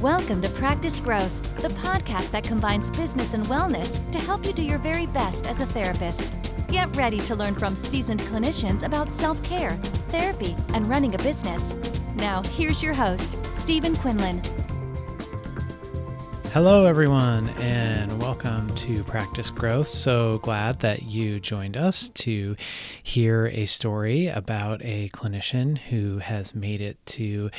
Welcome to Practice Growth, the podcast that combines business and wellness to help you do your very best as a therapist. Get ready to learn from seasoned clinicians about self-care, therapy, and running a business. Now, here's your host, Stephen Quinlan. Hello, everyone, and welcome to Practice Growth. So glad that you joined us to hear a story about a clinician who has made it to,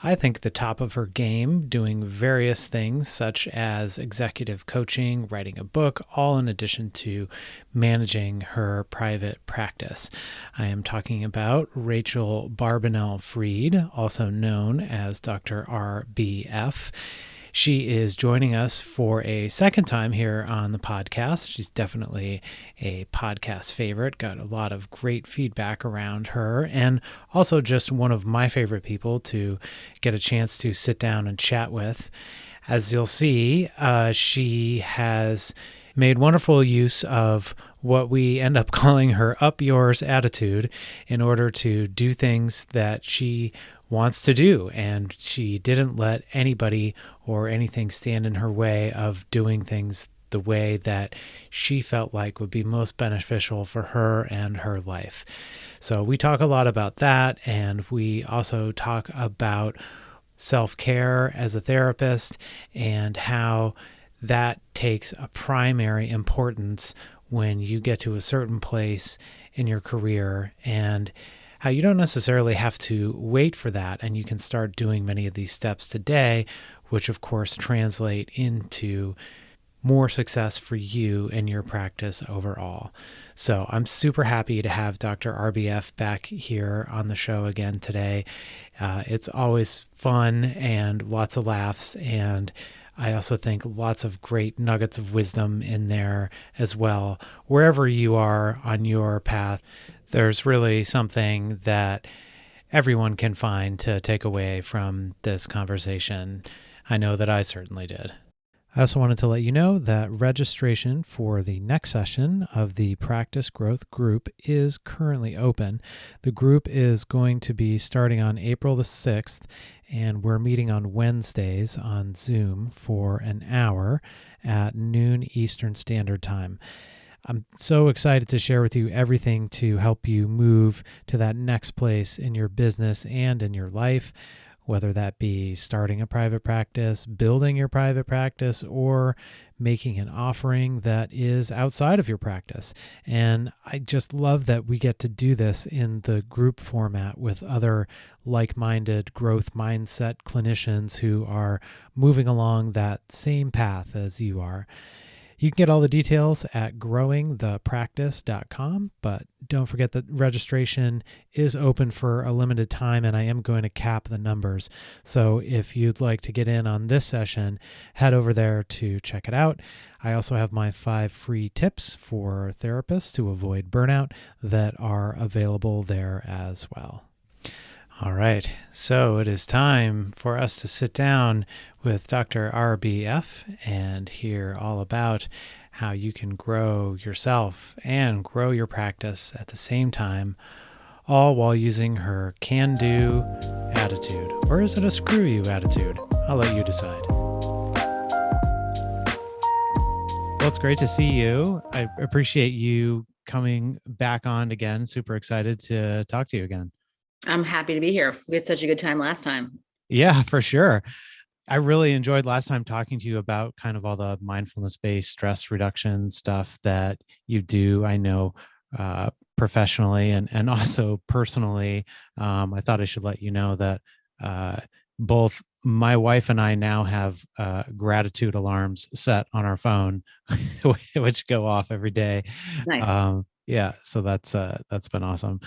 I think, the top of her game, doing various things such as executive coaching, writing a book, all in addition to managing her private practice. I am talking about Rachel Barbanel-Fried, also known as Dr. RBF. She is joining us for a second time here on the podcast. She's definitely a podcast favorite, got a lot of great feedback around her, and also just one of my favorite people to get a chance to sit down and chat with. As you'll see, she has made wonderful use of what we end up calling her up yours attitude in order to do things that she wants to do, and she didn't let anybody or anything stand in her way of doing things the way that she felt like would be most beneficial for her and her life. So we talk a lot about that, and we also talk about self-care as a therapist and how that takes a primary importance when you get to a certain place in your career, and how you don't necessarily have to wait for that, and you can start doing many of these steps today, which of course translate into more success for you and your practice overall. So I'm super happy to have Dr. RBF back here on the show again today. It's always fun and lots of laughs, and I also think lots of great nuggets of wisdom in there as well. Wherever you are on your path, there's really something that everyone can find to take away from this conversation. I know that I certainly did. I also wanted to let you know that registration for the next session of the Practice Growth group is currently open. The group is going to be starting on April the 6th, and we're meeting on Wednesdays on Zoom for an hour at noon Eastern Standard Time. I'm so excited to share with you everything to help you move to that next place in your business and in your life, whether that be starting a private practice, building your private practice, or making an offering that is outside of your practice. And I just love that we get to do this in the group format with other like-minded growth mindset clinicians who are moving along that same path as you are. You can get all the details at growingthepractice.com, but don't forget that registration is open for a limited time, and I am going to cap the numbers. So if you'd like to get in on this session, head over there to check it out. I also have my 5 free tips for therapists to avoid burnout that are available there as well. All right, so it is time for us to sit down with Dr. RBF and hear all about how you can grow yourself and grow your practice at the same time, all while using her can-do attitude. Or is it a screw-you attitude? I'll let you decide. Well, it's great to see you. I appreciate you coming back on again. Super excited to talk to you again. I'm happy to be here. We had such a good time last time. Yeah, for sure. I really enjoyed last time talking to you about kind of all the mindfulness-based stress reduction stuff that you do. I know professionally and also personally. I thought I should let you know that both my wife and I now have gratitude alarms set on our phone, which go off every day. Nice. Yeah, so that's been awesome.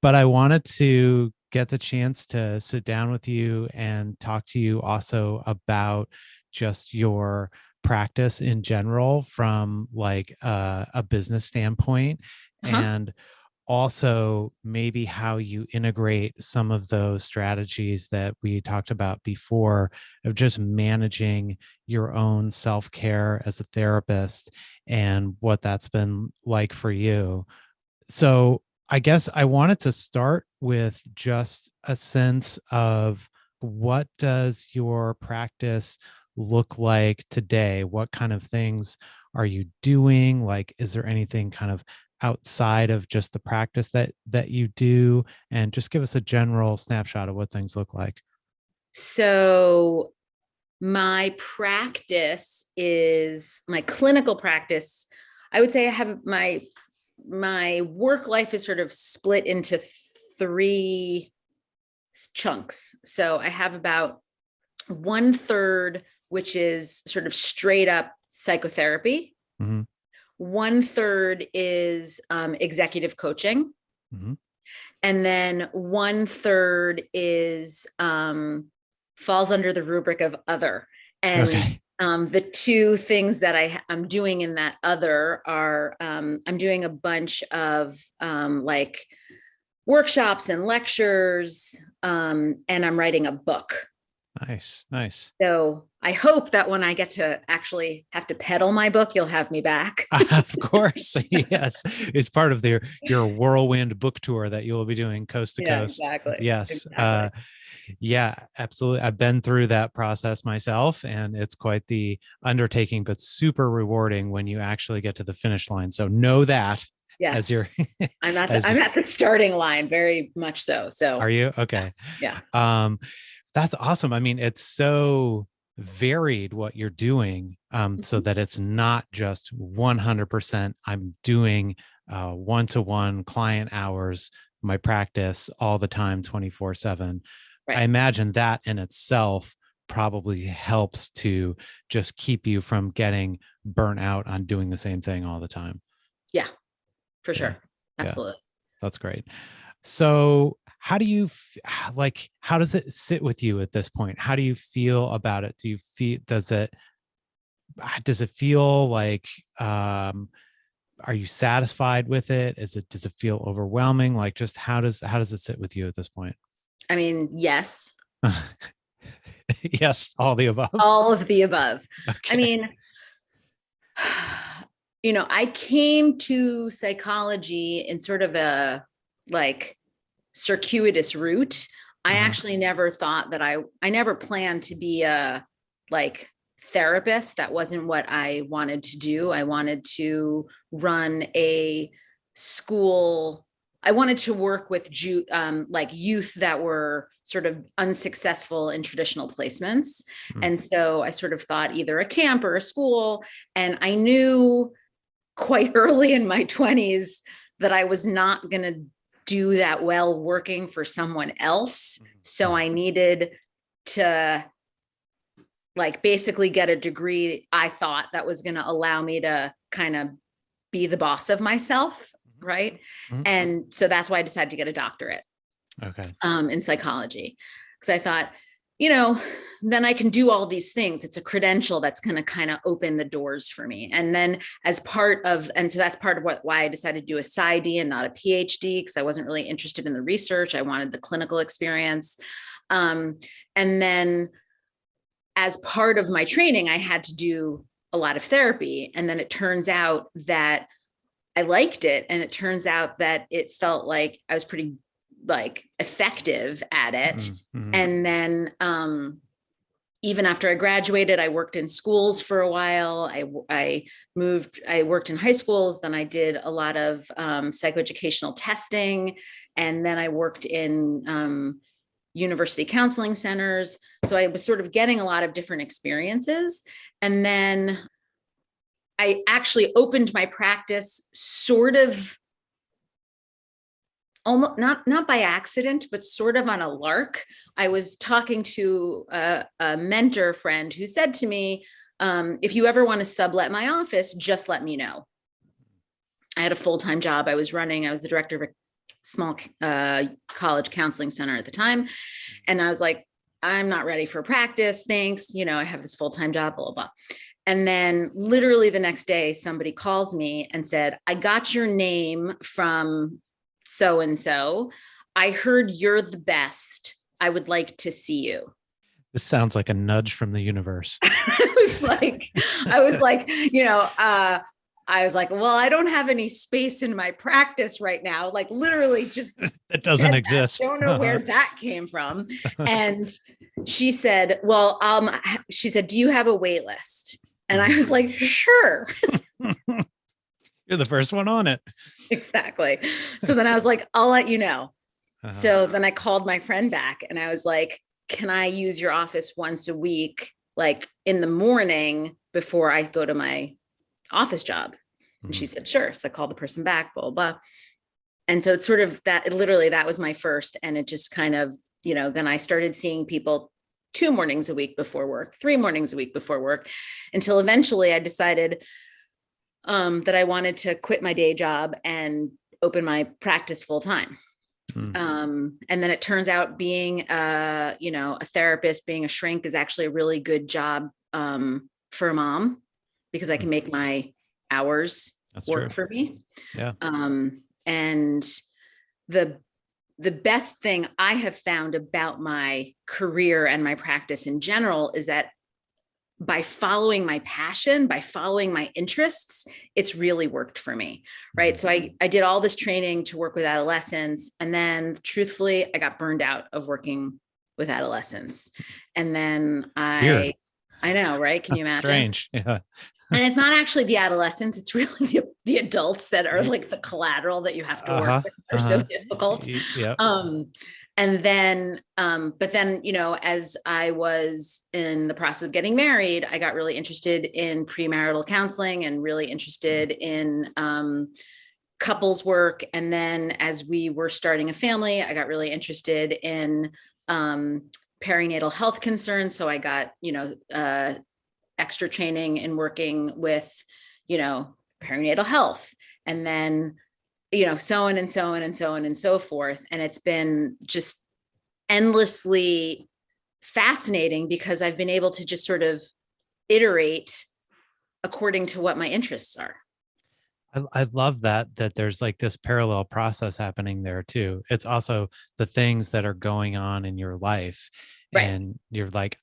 But I wanted to get the chance to sit down with you and talk to you also about just your practice in general from like a business standpoint, and also maybe how you integrate some of those strategies that we talked about before of just managing your own self-care as a therapist and what that's been like for you. So I guess I wanted to start with just a sense of what does your practice look like today? What kind of things are you doing? Like, is there anything kind of outside of just the practice that you do? And just give us a general snapshot of what things look like. So my practice is my clinical practice. I would say I have my work life is sort of split into three chunks. So I have about 1/3, which is sort of straight up psychotherapy. Mm-hmm. 1/3 is executive coaching. Mm-hmm. And then 1/3 is falls under the rubric of other. And Okay. the two things that I'm doing in that other are I'm doing a bunch of like workshops and lectures, and I'm writing a book. Nice. Nice. So I hope that when I get to actually have to peddle my book, you'll have me back. Of course. Yes. It's part of your whirlwind book tour that you'll be doing coast to coast. Exactly. Yes. Exactly. Yeah, absolutely. I've been through that process myself, and it's quite the undertaking, but super rewarding when you actually get to the finish line. So know that as Yes. you're I'm at the starting line, very much so. So are you? Okay. yeah. That's awesome. I mean, it's so varied what you're doing, so that it's not just 100% I'm doing one-to-one client hours, my practice all the time, 24/7. Right. I imagine that in itself probably helps to just keep you from getting burnt out on doing the same thing all the time. Yeah, for Yeah. sure. Yeah. Absolutely. That's great. So how do you like, how does it sit with you at this point? How do you feel about it? Does it feel like, are you satisfied with it? Does it feel overwhelming? Like, just how does it sit with you at this point? I mean, yes. Yes, all the above. All of the above. Okay. I mean, I came to psychology in sort of a like circuitous route. I actually never thought that I never planned to be a like therapist. That wasn't what I wanted to do. I wanted to run a school. I wanted to work with like youth that were sort of unsuccessful in traditional placements. And so I sort of thought either a camp or a school. And I knew quite early in my 20s that I was not going to do that well working for someone else. So I needed to like basically get a degree I thought that was going to allow me to kind of be the boss of myself. Right. Mm-hmm. And so that's why I decided to get a doctorate. Okay. In psychology. Because I thought, then I can do all these things. It's a credential that's going to kind of open the doors for me. And then and so that's part of why I decided to do a PsyD and not a PhD, because I wasn't really interested in the research. I wanted the clinical experience. And then as part of my training, I had to do a lot of therapy. And then it turns out that I liked it. And it turns out that it felt like I was pretty like effective at it. Mm-hmm. And then even after I graduated, I worked in schools for a while. I worked in high schools. Then I did a lot of psychoeducational testing. And then I worked in university counseling centers. So I was sort of getting a lot of different experiences. And then I actually opened my practice sort of almost not by accident, but sort of on a lark. I was talking to a mentor friend who said to me, if you ever want to sublet my office, just let me know. I had a full-time job. I was the director of a small college counseling center at the time. And I was like, I'm not ready for practice. Thanks. I have this full-time job, blah, blah, blah. And then literally the next day, somebody calls me and said, I got your name from so-and-so. I heard you're the best. I would like to see you. This sounds like a nudge from the universe. I was like, well, I don't have any space in my practice right now. Like literally just that doesn't exist. I don't know where that came from. And she said, well, she said, do you have a wait list? And I was like, sure. You're the first one on it. Exactly. So then I was like, I'll let you know. Uh-huh. So then I called my friend back and I was like, can I use your office once a week, like in the morning before I go to my office job? And she said, sure. So I called the person back, blah, blah, blah. And so it's sort of that, literally, that was my first. And it just kind of, then I started seeing people 2 mornings a week before work, 3 mornings a week before work, until eventually I decided that I wanted to quit my day job and open my practice full time. And then it turns out being a therapist, being a shrink is actually a really good job for a mom, because I can make my hours work for me. Yeah. And the best thing I have found about my career and my practice in general is that by following my passion, by following my interests, it's really worked for me, right? So I did all this training to work with adolescents. And then truthfully, I got burned out of working with adolescents. And then I know, right? Can you imagine? Strange. Yeah. And it's not actually the adolescents, it's really the adults that are like the collateral that you have to work with. They're so difficult. Yeah. And then, but then, as I was in the process of getting married, I got really interested in premarital counseling and really interested in couples work. And then as we were starting a family, I got really interested in perinatal health concerns. So I got, extra training in working with, perinatal health. And then so on and so on and so on and so forth. And it's been just endlessly fascinating because I've been able to just sort of iterate according to what my interests are. I love that there's like this parallel process happening there too. It's also the things that are going on in your life. Right. And you're like,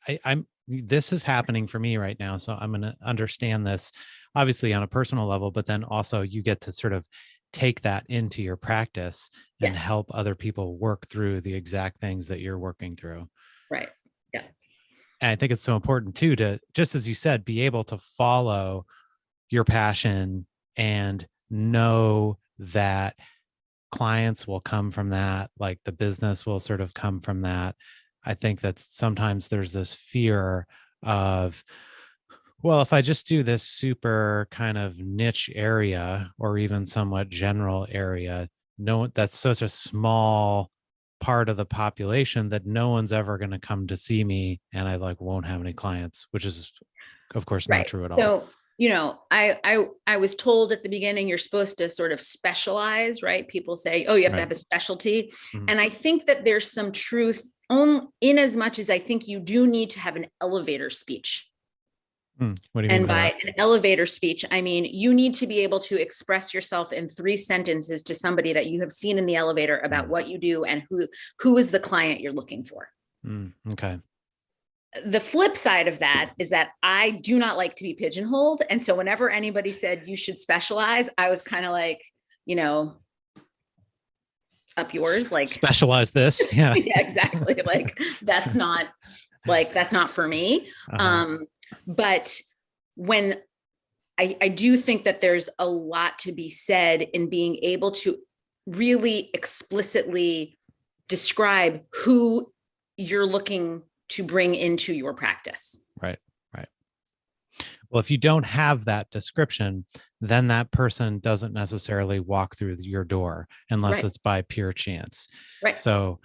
this is happening for me right now. So I'm going to understand this obviously on a personal level, but then also you get to sort of take that into your practice and help other people work through the exact things that you're working through. Right. Yeah. And I think it's so important too, to, just as you said, be able to follow your passion and know that clients will come from that, like the business will sort of come from that. I think that sometimes there's this fear of, well, if I just do this super kind of niche area or even somewhat general area, that's such a small part of the population that no one's ever going to come to see me, and I won't have any clients, which is of course not true at all. So, I was told at the beginning, you're supposed to sort of specialize, right? People say, oh, you have to have a specialty. And I think that there's some truth in as much as I think you do need to have an elevator speech. What do you mean by an elevator speech, I mean, you need to be able to express yourself in 3 sentences to somebody that you have seen in the elevator about what you do and who is the client you're looking for. Okay. The flip side of that is that I do not like to be pigeonholed. And so whenever anybody said you should specialize, I was kind of like, up yours, like specialize this. Yeah. Yeah, exactly. That's not for me. But when I do think that there's a lot to be said in being able to really explicitly describe who you're looking to bring into your practice. Right. Well, if you don't have that description, then that person doesn't necessarily walk through your door unless it's by pure chance. Right. So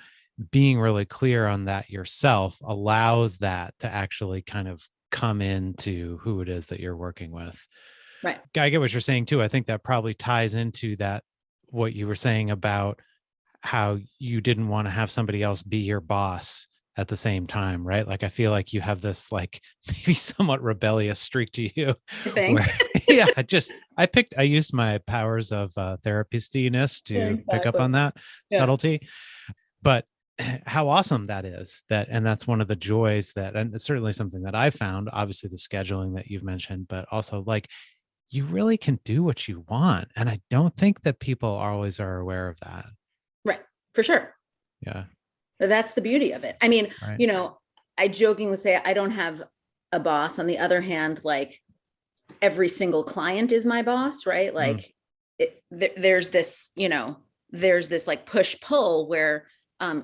being really clear on that yourself allows that to actually kind of come into who it is that you're working with. Right. I get what you're saying too. I think that probably ties into that, what you were saying about how you didn't want to have somebody else be your boss at the same time, right? I feel like you have this maybe somewhat rebellious streak to you. Where, I used my powers of therapist-iness to pick up on that subtlety. But how awesome that is, and that's one of the joys and it's certainly something that I found, obviously the scheduling that you've mentioned, but also you really can do what you want. And I don't think that people always are aware of that. Right. For sure. Yeah. That's the beauty of it. I mean, I jokingly say I don't have a boss. On the other hand, like every single client is my boss, right? Like there's this, there's this like push pull where,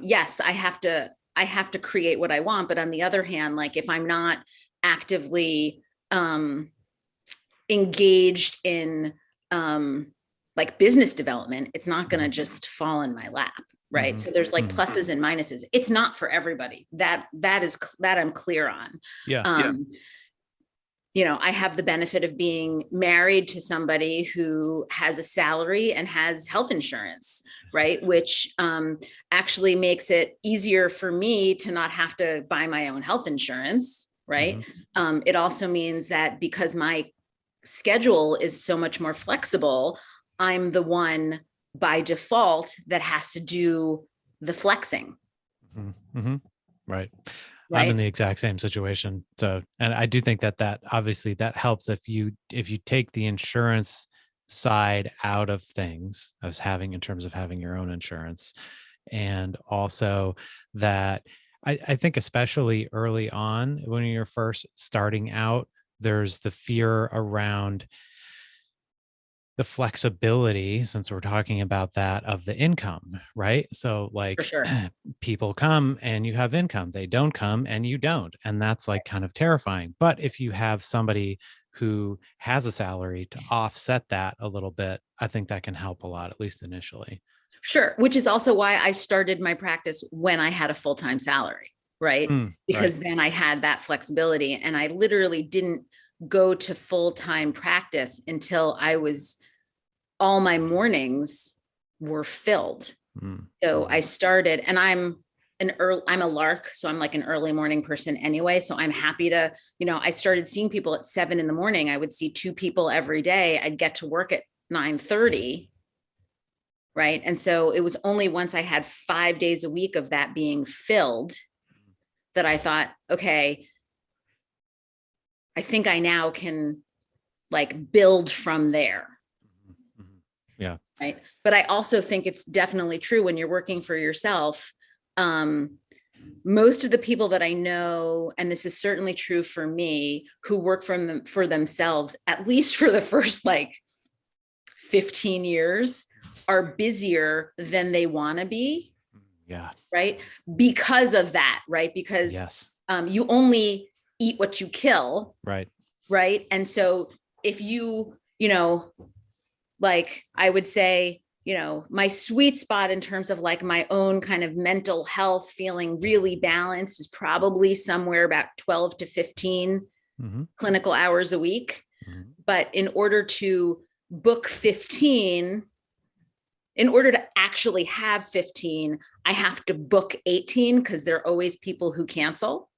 yes, I have to create what I want. But on the other hand, like if I'm not actively, engaged in, like business development, it's not going to just fall in my lap. Right. So there's like pluses and minuses. It's not for everybody. That I'm clear on. Yeah. I have the benefit of being married to somebody who has a salary and has health insurance, right? Which actually makes it easier for me to not have to buy my own health insurance, right? It also means that because my schedule is so much more flexible, I'm the one by default that has to do the flexing. Right. I'm in the exact same situation. So, and I do think that obviously that helps if you take the insurance side out of things, in terms of having your own insurance. And also that I think especially early on when you're first starting out, there's the fear around the flexibility, since we're talking about that, of the income, right? So like For sure. people come and you have income, they don't come and you don't. And that's like kind of terrifying. But if you have somebody who has a salary to offset that a little bit, I think that can help a lot, at least initially. Sure. Which is also why I started my practice when I had a full-time salary, right? Because then I had that flexibility, and I literally didn't go to full-time practice until all my mornings were filled. So I started, and I'm a lark. So I'm like an early morning person anyway. So I'm happy to, I started seeing people at 7 a.m. I would see 2 people every day. I'd get to work at 9:30. Right. And so it was only once I had 5 days a week of that being filled that I thought, okay, I think I now can like build from there. Yeah. Right. But I also think it's definitely true when you're working for yourself. Most of the people that I know, and this is certainly true for me, who work for themselves, at least for the first like 15 years, are busier than they want to be. Yeah. Right. Because of that. Right. Because you only eat what you kill. Right. Right. And so if like I would say, my sweet spot in terms of like my own kind of mental health, feeling really balanced, is probably somewhere about 12 to 15 clinical hours a week. But in order to book 15, in order to actually have 15, I have to book 18 because there are always people who cancel.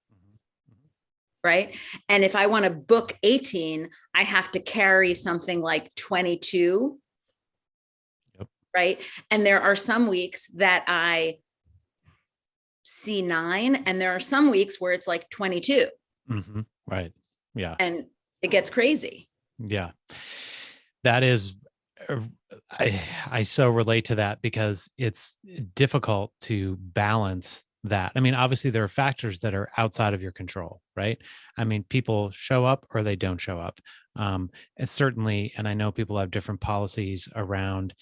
Right. And if I want to book 18, I have to carry something like 22. Yep. Right. And there are some weeks that I see 9, and there are some weeks where it's like 22. Right. Yeah. And it gets crazy. Yeah. That is, I so relate to that, because it's difficult to balance that. I mean, obviously there are factors that are outside of your control, right? I mean, people show up or they don't show up. And certainly, and I know people have different policies around,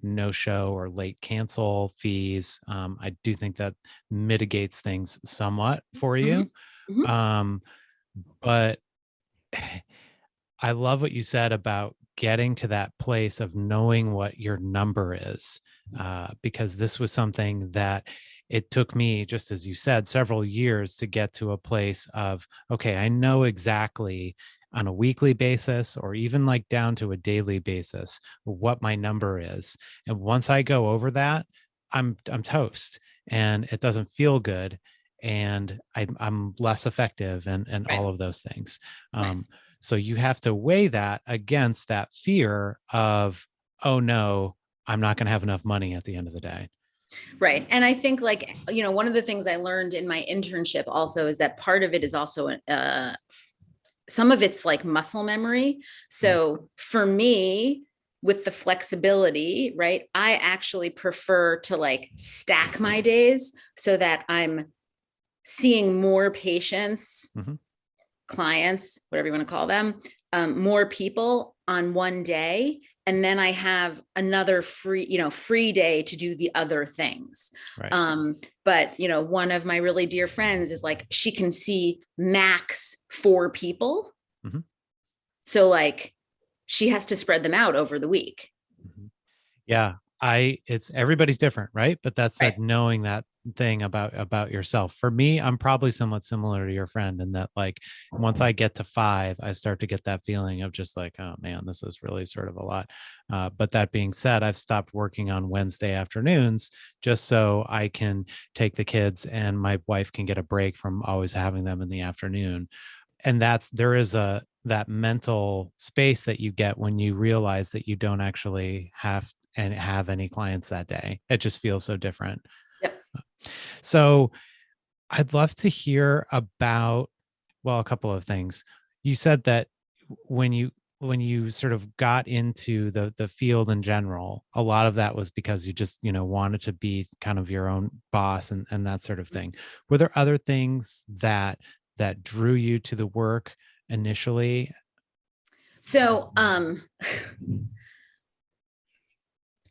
no show or late cancel fees. I do think that mitigates things somewhat for you. But I love what you said about getting to that place of knowing what your number is, because this was something that it took me, just as you said, several years to get to a place of, okay, I know exactly on a weekly basis, or even like down to a daily basis, what my number is. And once I go over that, I'm toast, and it doesn't feel good, and I'm less effective, and all of those things. So you have to weigh that against that fear of, oh no, I'm not going to have enough money at the end of the day. Right. And I think like, one of the things I learned in my internship also is that part of it is also, some of it's like muscle memory. So for me, with the flexibility, right, I actually prefer to like stack my days so that I'm seeing more patients, Mhm. clients, whatever you want to call them, more people on one day. And then I have another free day to do the other things. Right. But one of my really dear friends is like, she can see max 4 people. Mhm. So like she has to spread them out over the week. Mhm. Yeah. It's everybody's different, right? But that Right. said, knowing that thing about yourself. For me, I'm probably somewhat similar to your friend in that, like, once I get to 5, I start to get that feeling of just like, oh man, this is really sort of a lot. But that being said, I've stopped working on Wednesday afternoons just so I can take the kids and my wife can get a break from always having them in the afternoon. And there is that mental space that you get when you realize that you don't actually have any clients that day. It just feels so different. Yep. So I'd love to hear about, well, a couple of things. You said that when you sort of got into the field in general, a lot of that was because you just, wanted to be kind of your own boss and that sort of thing. Were there other things that drew you to the work initially? So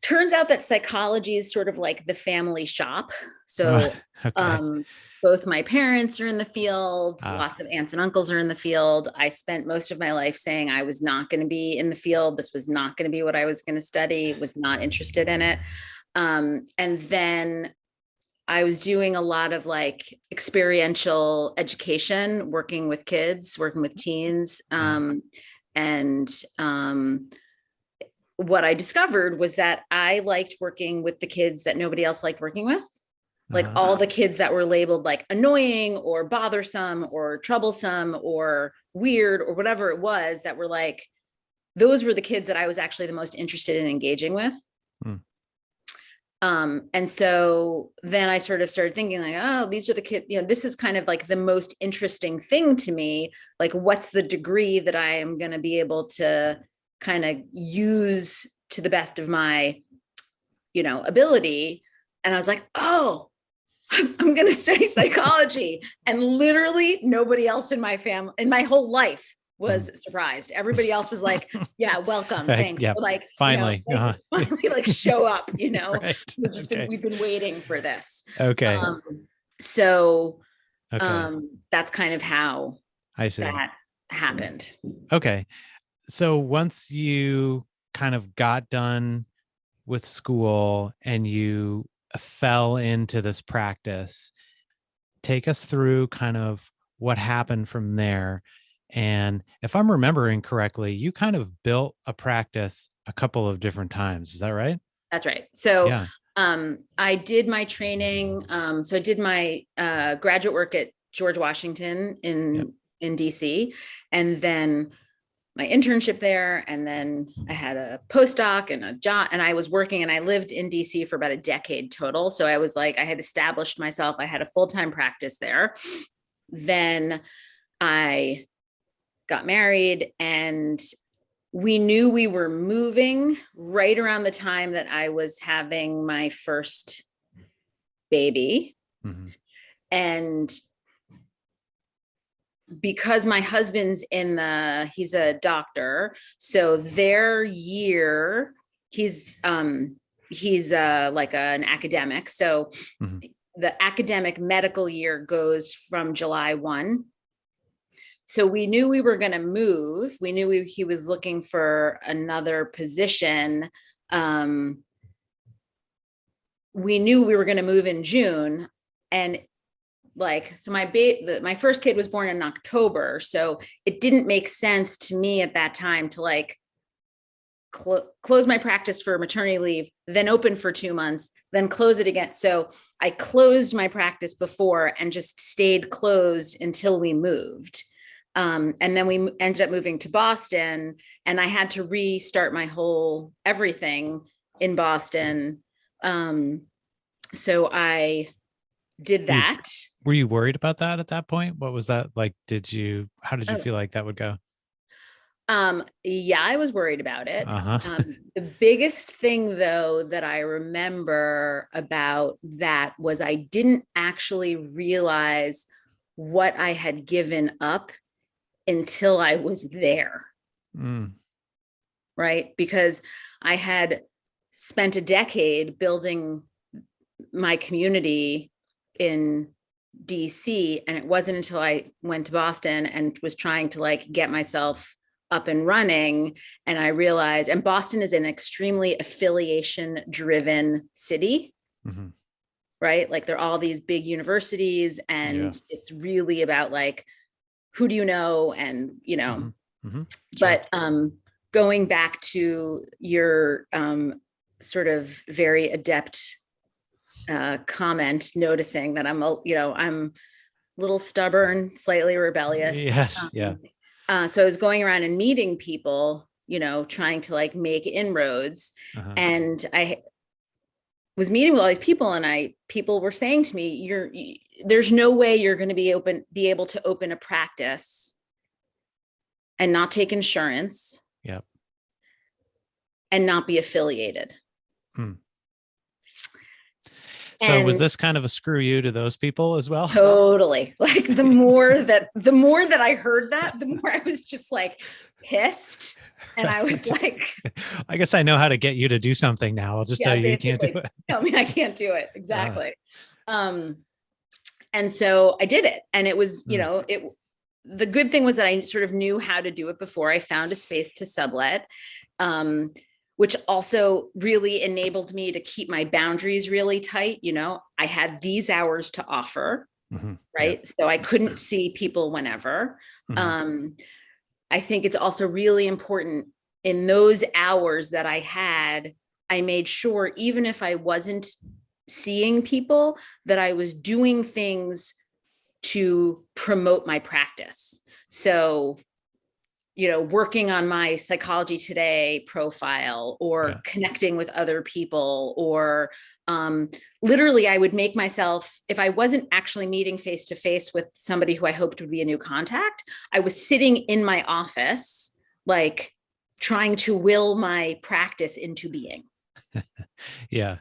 turns out that psychology is sort of like the family shop. So Okay. both my parents are in the field, Ah, lots of aunts and uncles are in the field. I spent most of my life saying I was not going to be in the field. This was not going to be what I was going to study, was not interested in it. And then I was doing a lot of like experiential education, working with kids, working with teens. And what I discovered was that I liked working with the kids that nobody else liked working with. Like uh-huh. all the kids that were labeled like annoying or bothersome or troublesome or weird or whatever it was, that were like, those were the kids that I was actually the most interested in engaging with. Mm. And so then I sort of started thinking like, oh, these are the kids, this is kind of like the most interesting thing to me. Like, what's the degree that I am going to be able to kind of use to the best of my, ability? And I was like, oh, I'm going to study psychology. And literally nobody else in my family, in my whole life, was surprised. Everybody else was like, yeah, welcome. Thanks. Yeah, Like, finally. finally like show up, Right. we've been waiting for this. Okay. So Okay. that's kind of how I see. that happened. Okay. So once you kind of got done with school and you fell into this practice, take us through kind of what happened from there. And if I'm remembering correctly, you kind of built a practice a couple of different times. Is that right? That's right. So Yeah. I did my training. So I did my graduate work at George Washington Yep. in DC, and then my internship there, and then I had a postdoc and a job, and I was working, and I lived in DC for about a decade total. So I was like, I had established myself. I had a full-time practice there. Then I got married, and we knew we were moving right around the time that I was having my first baby. Mm-hmm. And because my husband's he's a doctor, so their year, he's like an academic. So Mm-hmm. the academic medical year goes from July 1. So we knew we were going to move. We knew he was looking for another position. We knew we were going to move in June. And like, so my first kid was born in October. So it didn't make sense to me at that time to like close my practice for maternity leave, then open for 2 months, then close it again. So I closed my practice before and just stayed closed until we moved. And then we ended up moving to Boston, and I had to restart my whole everything in Boston. So I did that. Were you worried about that at that point? What was that like? How did you feel like that would go? Yeah, I was worried about it. Uh-huh. The biggest thing though that I remember about that was I didn't actually realize what I had given up until I was there, Mm. right? Because I had spent a decade building my community in DC, and it wasn't until I went to Boston and was trying to like get myself up and running, and I realized, and Boston is an extremely affiliation driven city, Mm-hmm. right? Like there are all these big universities, Yeah. and it's really about like who do you know, and Mm-hmm. Mm-hmm. Sure. but going back to your sort of very adept comment, noticing that I'm a little stubborn, slightly rebellious. Yes. Yeah. So I was going around and meeting people, trying to like make inroads. Uh-huh. And I was meeting with all these people, and people were saying to me, there's no way you're going to be able to open a practice and not take insurance. Yep. And not be affiliated. Hmm. So was this kind of a screw you to those people as well? Totally. Like the more that I heard that, the more I was just like pissed. And I was like, I guess I know how to get you to do something now. I'll just tell you can't do it. Tell me I can't do it. Exactly. And so I did it. And it was, the good thing was that I sort of knew how to do it before I found a space to sublet. Which also really enabled me to keep my boundaries really tight. I had these hours to offer, right? Yeah. So I couldn't see people whenever. I think it's also really important in those hours that I had, I made sure, even if I wasn't seeing people, that I was doing things to promote my practice. So working on my Psychology Today profile, or connecting with other people, or literally I would make myself, if I wasn't actually meeting face-to-face with somebody who I hoped would be a new contact, I was sitting in my office, like trying to will my practice into being. Yeah.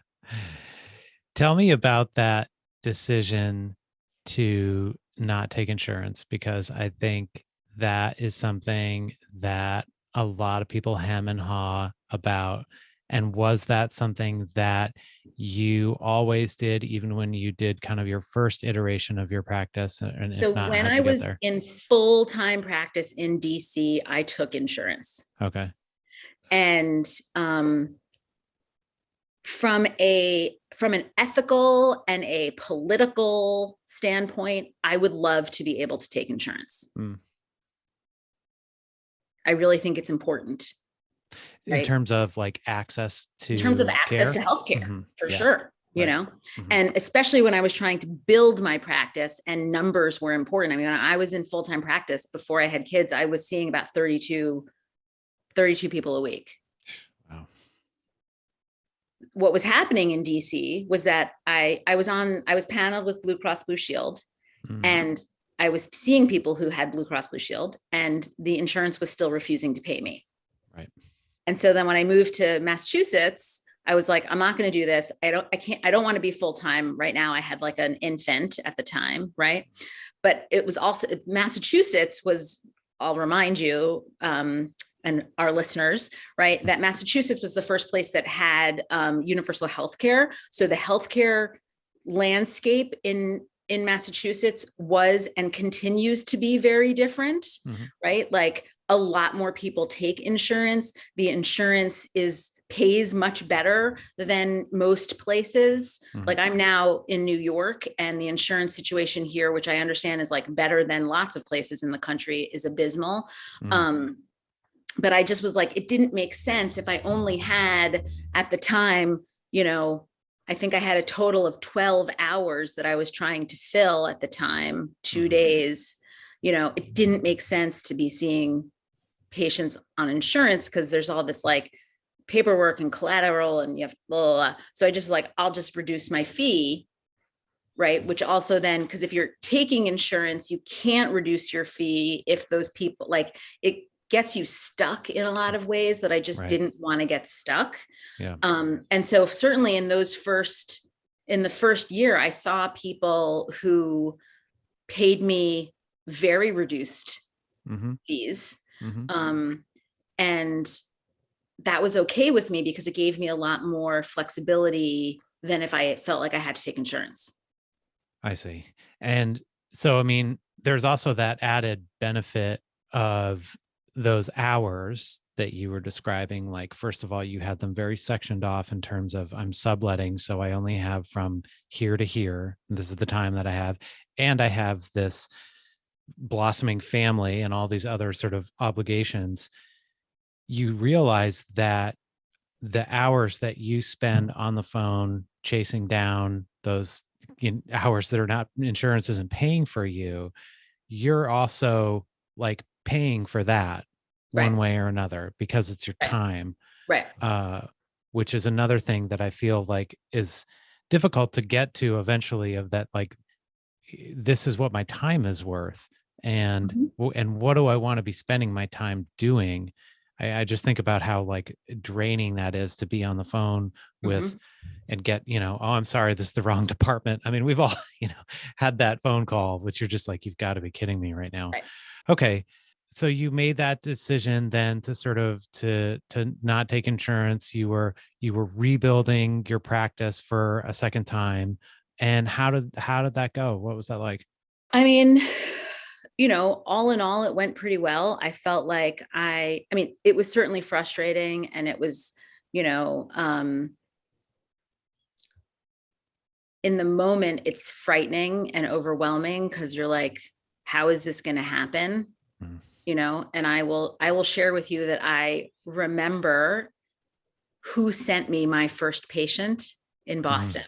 Tell me about that decision to not take insurance, because I think that is something that a lot of people hem and haw about. And was that something that you always did, even when you did kind of your first iteration of your practice? And if not, when I was in full-time practice in DC, I took insurance. Okay. And from an ethical and a political standpoint, I would love to be able to take insurance. I really think it's important. In terms of like access to healthcare, for sure, and especially when I was trying to build my practice and numbers were important. I mean, when I was in full-time practice before I had kids, I was seeing about 32 people a week. Wow. What was happening in DC was that I was paneled with Blue Cross Blue Shield, and I was seeing people who had Blue Cross Blue Shield, and the insurance was still refusing to pay me. Right. And so then when I moved to Massachusetts, I was like, I'm not going to do this. I don't want to be full-time right now. I had like an infant at the time. Right. But it was also, Massachusetts was, I'll remind you, and our listeners, right, that Massachusetts was the first place that had universal healthcare. So the healthcare landscape in Massachusetts was and continues to be very different, right? Like a lot more people take insurance. The insurance pays much better than most places. Like I'm now in New York, and the insurance situation here, which I understand is like better than lots of places in the country, is abysmal. But I just was like, it didn't make sense if I only had at the time, I think I had a total of 12 hours that I was trying to fill at the time, 2 days. It didn't make sense to be seeing patients on insurance because there's all this like paperwork and collateral and you have blah, blah, blah. So I just like, I'll just reduce my fee. Right. Which also then, because if you're taking insurance, you can't reduce your fee if those people, like it gets you stuck in a lot of ways that I just Right. didn't want to get stuck. Yeah. And so certainly in the first year, I saw people who paid me very reduced Mm-hmm. fees. Mm-hmm. And that was okay with me because it gave me a lot more flexibility than if I felt like I had to take insurance. I see. And so, I mean, there's also that added benefit of those hours that you were describing. Like, first of all, you had them very sectioned off in terms of I'm subletting. So I only have from here to here. This is the time that I have. And I have this blossoming family and all these other sort of obligations. You realize that the hours that you spend on the phone chasing down those hours that are not insurance isn't paying for you, you're also like paying for that one Right. way or another because it's your Right. time. Right. Which is another thing that I feel like is difficult to get to eventually, of that, like, this is what my time is worth, and and what do I want to be spending my time doing. I just think about how like draining that is to be on the phone with and get, oh, I'm sorry, this is the wrong department. I mean, we've all, had that phone call, which you're just like, you've got to be kidding me right now. Right. Okay. So you made that decision then to sort of to not take insurance. You were rebuilding your practice for a second time. And how did that go? What was that like? I mean, all in all, it went pretty well. I felt like I mean, it was certainly frustrating, and it was, in the moment, it's frightening and overwhelming because you're like, how is this going to happen? And I will share with you that I remember who sent me my first patient in Boston.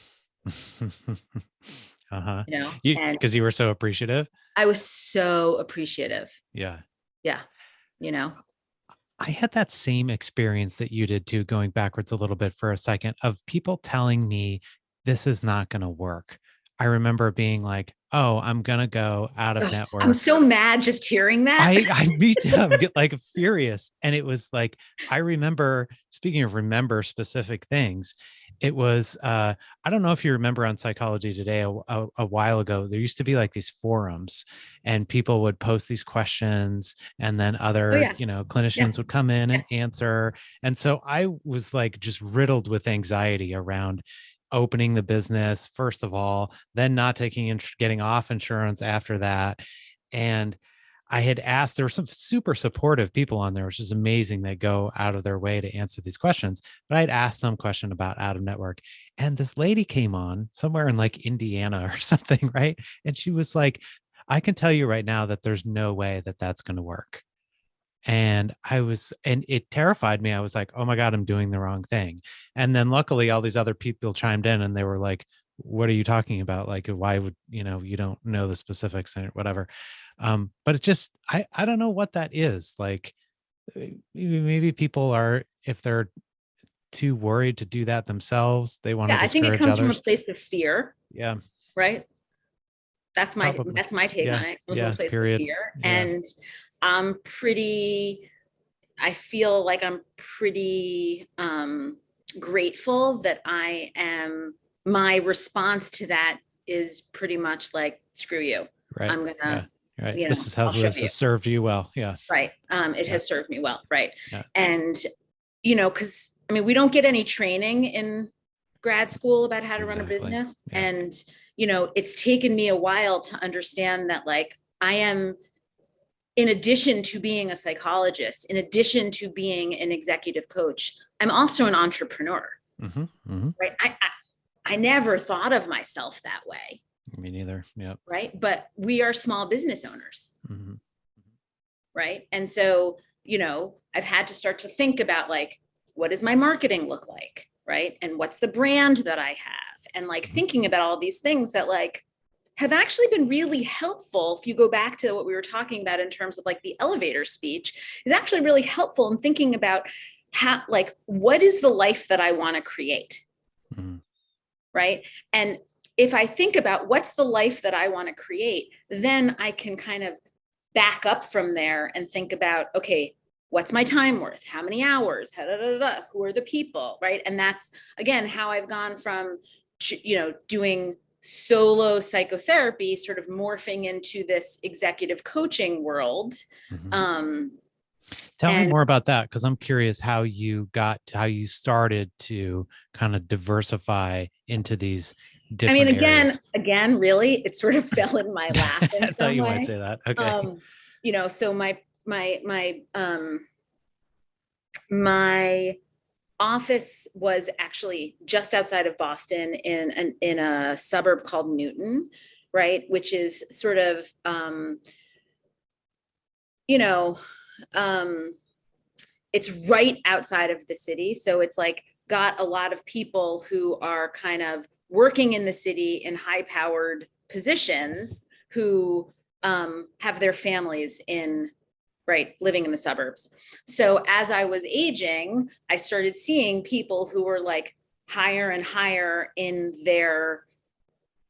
Uh-huh. And because you were so appreciative. I was so appreciative. Yeah. Yeah. I had that same experience that you did too, going backwards a little bit for a second, of people telling me this is not going to work. I remember being like, oh, I'm going to go out of network. I'm so mad just hearing that. Me too. I get like furious. And it was like, I remember, speaking of remember specific things, it was, I don't know if you remember on Psychology Today a while ago, there used to be like these forums and people would post these questions, and then other, clinicians would come in and answer. And so I was like just riddled with anxiety around opening the business, first of all, then not getting off insurance after that. And I had asked, there were some super supportive people on there, which is amazing. They go out of their way to answer these questions. But I'd asked some question about out of network, and this lady came on somewhere in like Indiana or something, right? And she was like, I can tell you right now that there's no way that that's going to work. And it terrified me. I was like, oh my God, I'm doing the wrong thing. And then luckily all these other people chimed in and they were like, what are you talking about? Like, why would, you don't know the specifics and whatever. But it just, I don't know what that is. Like, maybe people are, if they're too worried to do that themselves, they want to I think it discourage comes others. from a place of fear. Yeah. Right. That's my Probably. take on it. It comes from a place period. of fear. Yeah. And I feel like I'm pretty grateful that my response to that is pretty much like, screw you. Right. I'm gonna, right. This is how this has served you well. Yeah. Right. It has served me well. Right. Yeah. And, because I mean, we don't get any training in grad school about how to run a business. Yeah. And, it's taken me a while to understand that, like, I am, in addition to being a psychologist, in addition to being an executive coach, I'm also an entrepreneur. Right. I never thought of myself that way. Me neither. Yeah. Right. But we are small business owners. Right. And so, I've had to start to think about, like, what does my marketing look like? Right. And what's the brand that I have? And like thinking about all these things that like have actually been really helpful. If you go back to what we were talking about in terms of like the elevator speech, is actually really helpful in thinking about how, like, what is the life that I want to create? Right. And if I think about what's the life that I want to create, then I can kind of back up from there and think about, okay, what's my time worth? How many hours? Who are the people, right? And that's, again, how I've gone from, doing solo psychotherapy, sort of morphing into this executive coaching world. Mm-hmm. Tell me more about that, because I'm curious how you started to kind of diversify into these different areas. Again, really, it sort of fell in my lap in I thought you some way. might say that. Okay. So my office was actually just outside of Boston in a suburb called Newton, right? Which is sort of, it's right outside of the city. So it's like got a lot of people who are kind of working in the city in high powered positions who have their families living in the suburbs. So as I was aging, I started seeing people who were like higher and higher in their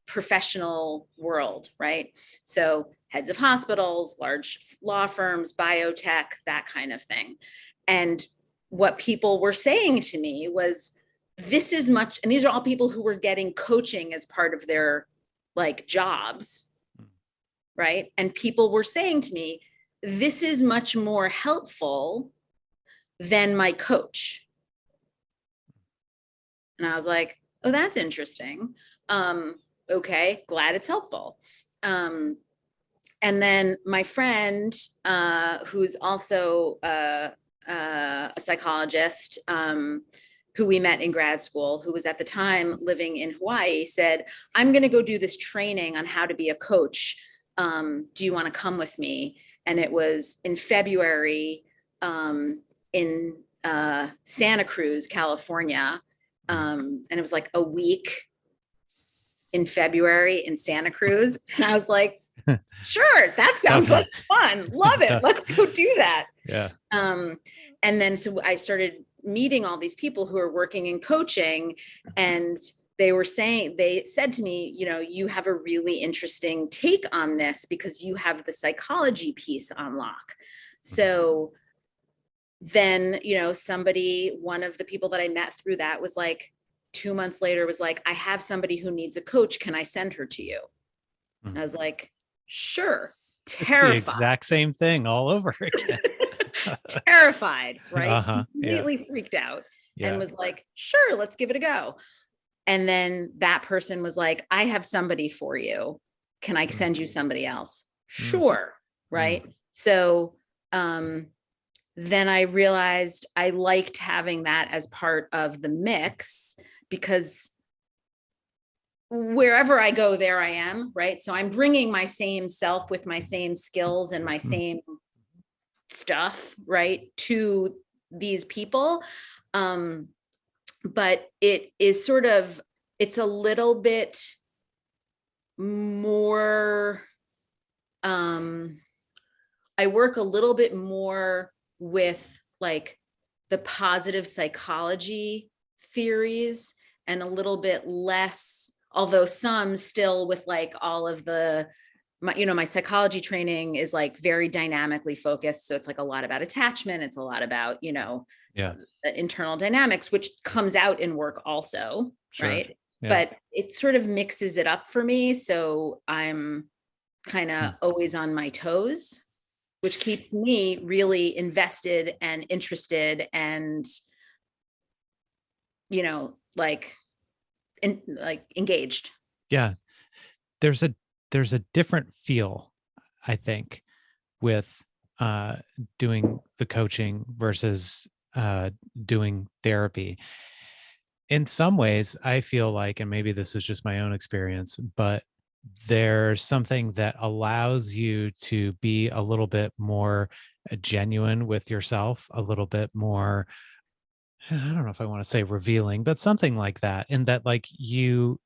professional world, right? So heads of hospitals, large law firms, biotech, that kind of thing. And what people were saying to me was, this is much, and these are all people who were getting coaching as part of their like jobs, right? And people were saying to me, this is much more helpful than my coach. And I was like, oh, that's interesting. Okay, glad it's helpful. And then my friend, who's also a psychologist, who we met in grad school, who was at the time living in Hawaii, said, I'm going to go do this training on how to be a coach. Do you want to come with me? And it was in February in Santa Cruz, California. And it was like a week in February in Santa Cruz. And I was like, sure, that sounds like fun. Love it. Let's go do that. Yeah. And then so I started meeting all these people who are working in coaching, and they said to me, you have a really interesting take on this because you have the psychology piece on lock. So then, one of the people that I met through that was like, 2 months later was like, I have somebody who needs a coach. Can I send her to you? And I was like, sure. Terrified. It's the exact same thing all over again. Terrified, right? Completely freaked out and was like, sure, let's give it a go. And then that person was like, I have somebody for you. Can I send you somebody else? Sure. Right. So then I realized I liked having that as part of the mix, because wherever I go, there I am. Right. So I'm bringing my same self with my same skills and my same stuff, right, to these people. But it is sort of, it's a little bit more, I work a little bit more with like the positive psychology theories and a little bit less, although some still with like all of my psychology training is like very dynamically focused. So it's like a lot about attachment. It's a lot about, internal dynamics, which comes out in work also. Sure. Right. Yeah. But it sort of mixes it up for me. So I'm kind of always on my toes, which keeps me really invested and interested and, engaged. Yeah. There's a different feel, I think, with doing the coaching versus doing therapy. In some ways, I feel like, and maybe this is just my own experience, but there's something that allows you to be a little bit more genuine with yourself, a little bit more, I don't know if I want to say revealing, but something like that, in that like you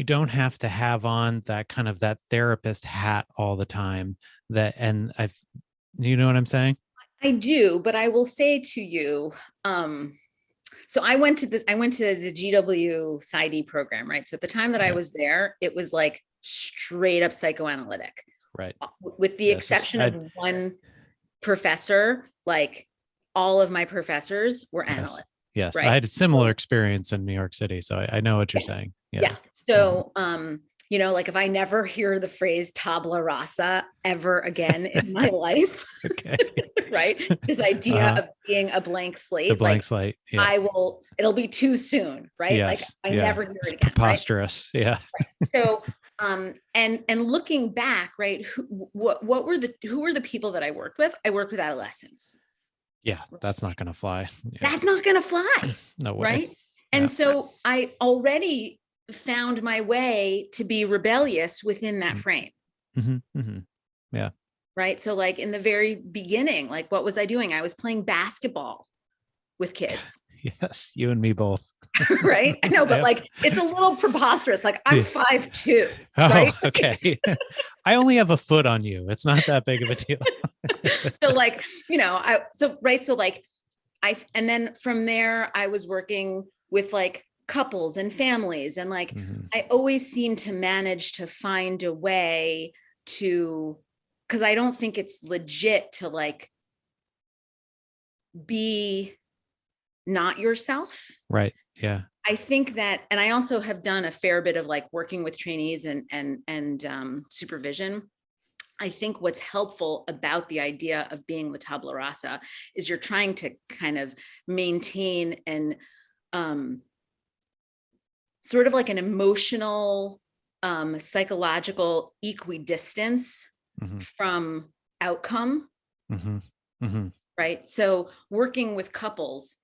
don't have to have on that kind of that therapist hat all the time. You know what I'm saying? I do, but I will say to you, so I went to the GW PsyD program, right? So at the time that I was there, it was like straight up psychoanalytic, right? With the exception of one professor, like all of my professors were analysts. Yes. Right. I had a similar experience in New York City. So I know what you're saying. Yeah. So, like if I never hear the phrase tabla rasa ever again in my life, okay. right? This idea of being a blank slate, the blank slate. Yeah. it'll be too soon, right? Yes. Like I never hear it's it again. Preposterous. Right? Yeah. Right. So, and looking back, right? Who were the people that I worked with? I worked with adolescents. Yeah, that's not going to fly. Yeah. That's not going to fly. No way. Right. And so I already found my way to be rebellious within that frame. Mm-hmm. Mm-hmm. Yeah. Right. So like in the very beginning, like what was I doing? I was playing basketball with kids. Yes, you and me both. Right. I know, but like it's a little preposterous. Like I'm 5'2". Right. Oh, okay. I only have a foot on you. It's not that big of a deal. So like, and then from there I was working with like couples and families, and like I always seem to manage to find a way to, because I don't think it's legit to like be not yourself. Right. Yeah. I think that, and I also have done a fair bit of like working with trainees and supervision. I think what's helpful about the idea of being the tabla rasa is you're trying to kind of maintain an sort of like an emotional, psychological equidistance from outcome. Right. So working with couples,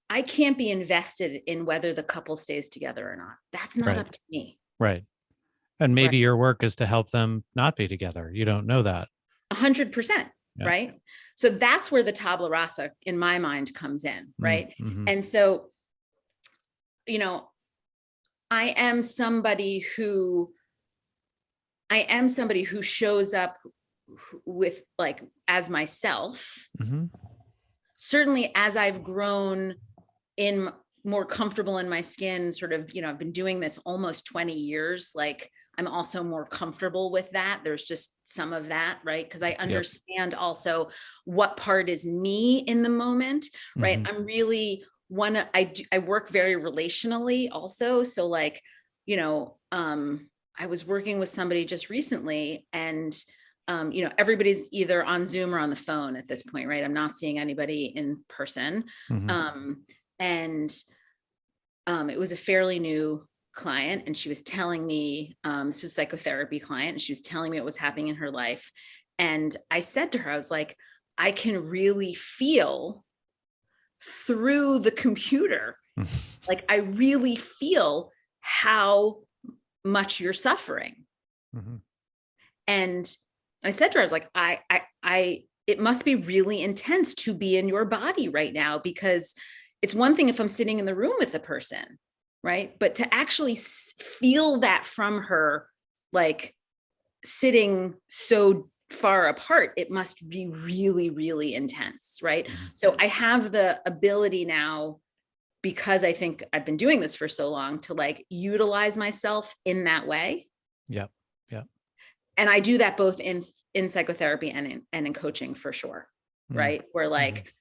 I can't be invested in whether the couple stays together or not. That's not up to me. Right. And maybe your work is to help them not be together. You don't know that. 100%. Yeah. Right. So that's where the tabla rasa in my mind comes in. Right. And so, I am somebody who shows up with like as myself. Certainly as I've grown in more comfortable in my skin, sort of, I've been doing this almost 20 years. Like I'm also more comfortable with that. There's just some of that, right? Because I understand also what part is me in the moment, right? I'm really I work very relationally also. So like, I was working with somebody just recently, and everybody's either on Zoom or on the phone at this point, right? I'm not seeing anybody in person. And it was a fairly new client, and she was telling me, this was a psychotherapy client, and she was telling me what was happening in her life. And I said to her, I was like, I can really feel through the computer. Like I really feel how much you're suffering. And I said to her, I was like, it must be really intense to be in your body right now, because it's one thing if I'm sitting in the room with the person, right? But to actually feel that from her, like sitting so far apart, it must be really, really intense, right? So I have the ability now, because I think I've been doing this for so long, to like utilize myself in that way. Yep. And I do that both in psychotherapy and in coaching for sure. Right. Where like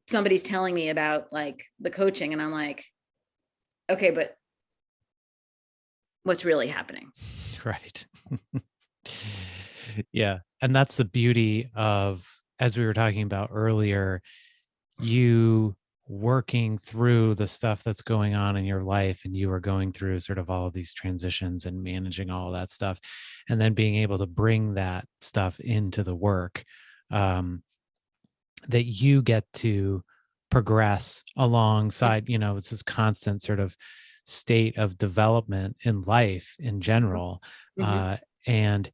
somebody's telling me about like the coaching, and I'm like, okay, but what's really happening? Right. Yeah. And that's the beauty of, as we were talking about earlier, you working through the stuff that's going on in your life, and you are going through sort of all of these transitions and managing all of that stuff, and then being able to bring that stuff into the work, that you get to progress alongside, it's this constant sort of state of development in life in general. And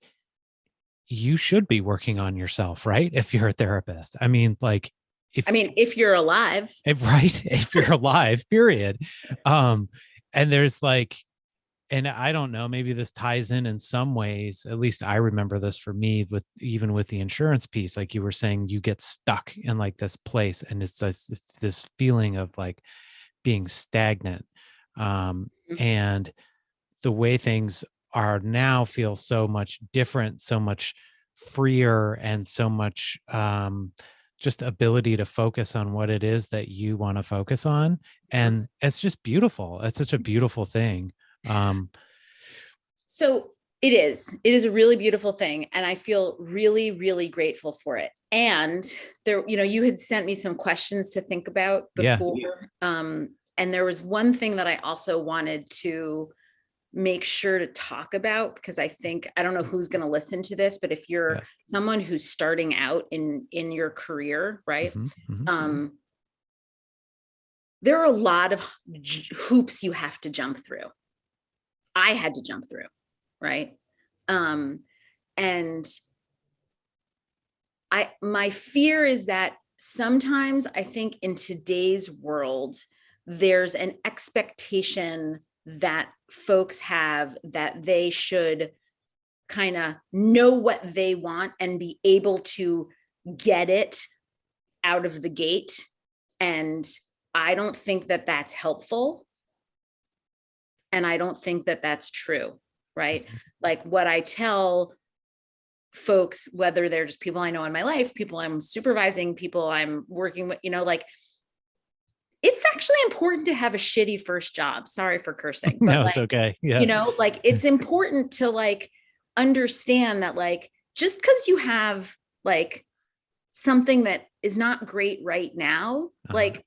you should be working on yourself, right? If you're a therapist. I mean, like, if you're alive, if you're alive, period. And there's like, and I don't know, maybe this ties in some ways, at least I remember this for me, with even with the insurance piece, like you were saying, you get stuck in like this place, and it's this feeling of like being stagnant. And the way things are now feel so much different, so much freer, and so much just ability to focus on what it is that you want to focus on. And it's just beautiful. It's such a beautiful thing. So it is a really beautiful thing. And I feel really, really grateful for it. And there, you had sent me some questions to think about before. And there was one thing that I also wanted to make sure to talk about, because I don't know who's going to listen to this, but if you're someone who's starting out in your career, right? There are a lot of hoops you have to jump through. I had to jump through, right? And my fear is that sometimes I think in today's world, there's an expectation that folks have that they should kind of know what they want and be able to get it out of the gate. And I don't think that that's helpful. And I don't think that that's true, right? Like what I tell folks, whether they're just people I know in my life, people I'm supervising, people I'm working with, like, it's actually important to have a shitty first job. Sorry for cursing. But no, it's okay. Yeah. Like it's important to like understand that like, just because you have like something that is not great right now, like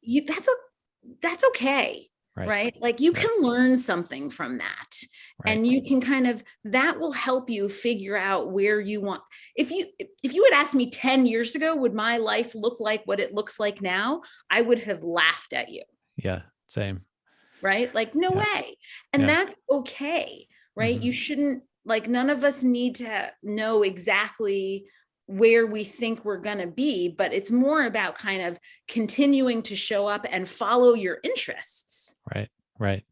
that's okay. Right. Like you can learn something from that. And you can that will help you figure out where you want. If you had asked me 10 years ago, would my life look like what it looks like now? I would have laughed at you. Yeah. Same. Right. Like, no way. And that's okay. Right. You shouldn't, like, none of us need to know exactly where we think we're going to be, but it's more about kind of continuing to show up and follow your interests. Right.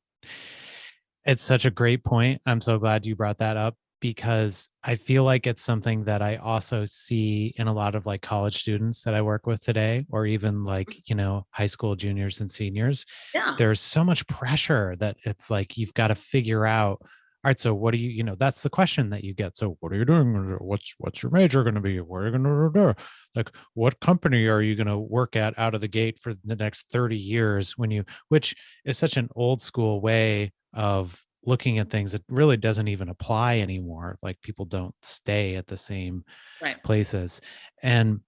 It's such a great point. I'm so glad you brought that up, because I feel like it's something that I also see in a lot of like college students that I work with today, or even like, high school juniors and seniors. Yeah. There's so much pressure that it's like, you've got to figure out, all right, so what do you, that's the question that you get. So what are you doing? What's your major going to be? What are you going to do? Like, what company are you going to work at out of the gate for the next 30 years which is such an old school way of looking at things that really doesn't even apply anymore. Like people don't stay at the same places. And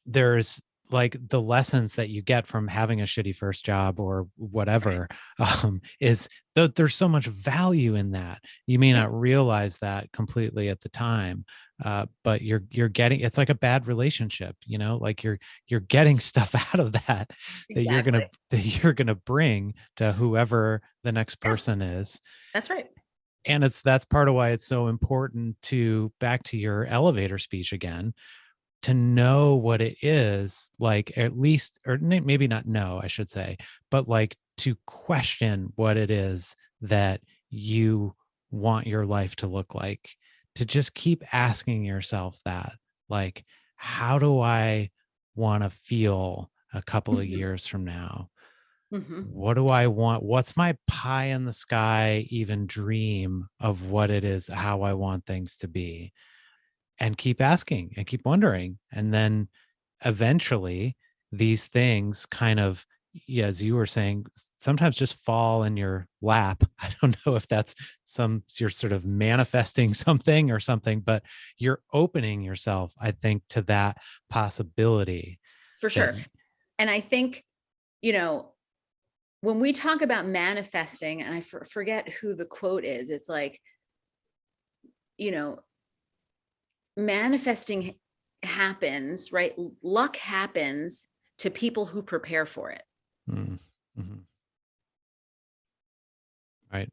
there's like the lessons that you get from having a shitty first job or whatever, is there's so much value in that. You may not realize that completely at the time, but you're getting, it's like a bad relationship, like you're getting stuff out of that you're gonna bring to whoever the next person is. That's right. And that's part of why it's so important to, back to your elevator speech again, to know what it is, like, at least, or maybe not know, I should say, but like to question what it is that you want your life to look like, to just keep asking yourself that, like, how do I want to feel a couple of years from now? What do I want? What's my pie in the sky even dream of what it is, how I want things to be? And keep asking and keep wondering. And then eventually these things kind of, as you were saying, sometimes just fall in your lap. I don't know if that's you're sort of manifesting something or something, but you're opening yourself, I think, to that possibility. For sure. And I think, when we talk about manifesting, and I forget who the quote is, it's like, manifesting happens, right? Luck happens to people who prepare for it. Right.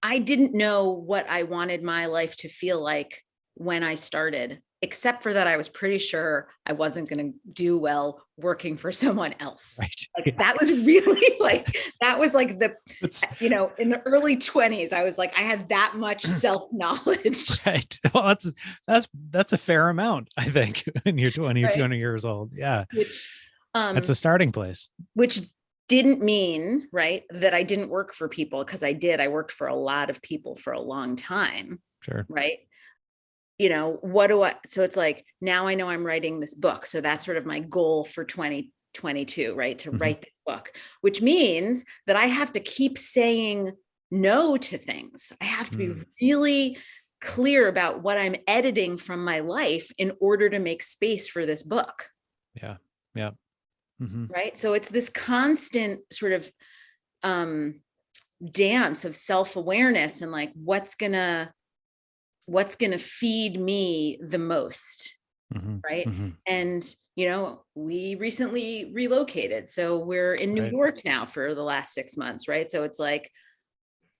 I didn't know what I wanted my life to feel like when I started, except for that I was pretty sure I wasn't going to do well working for someone else. Right. Like, that was really like, that was like in the early 20s, I was like, I had that much self-knowledge. Right. Well, that's a fair amount, I think, when you're 20 or 20 years old. Yeah. That's a starting place. Which didn't mean, right, that I didn't work for people, because I did. I worked for a lot of people for a long time. Sure. Right. so it's like, now I know I'm writing this book. So that's sort of my goal for 2022, right? To write this book, which means that I have to keep saying no to things. I have to be really clear about what I'm editing from my life in order to make space for this book. Yeah. Yeah. Right. So it's this constant sort of dance of self-awareness and like, what's gonna feed me the most. Right. And, we recently relocated. So we're in New York now for the last 6 months. Right. So it's like,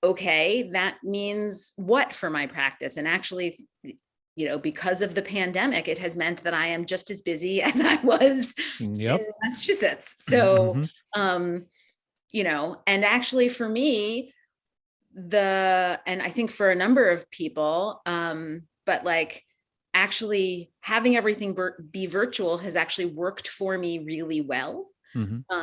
okay, that means what for my practice? And actually, because of the pandemic, it has meant that I am just as busy as I was in Massachusetts. So, and actually for me, and I think for a number of people, but like actually having everything be virtual has actually worked for me really well. When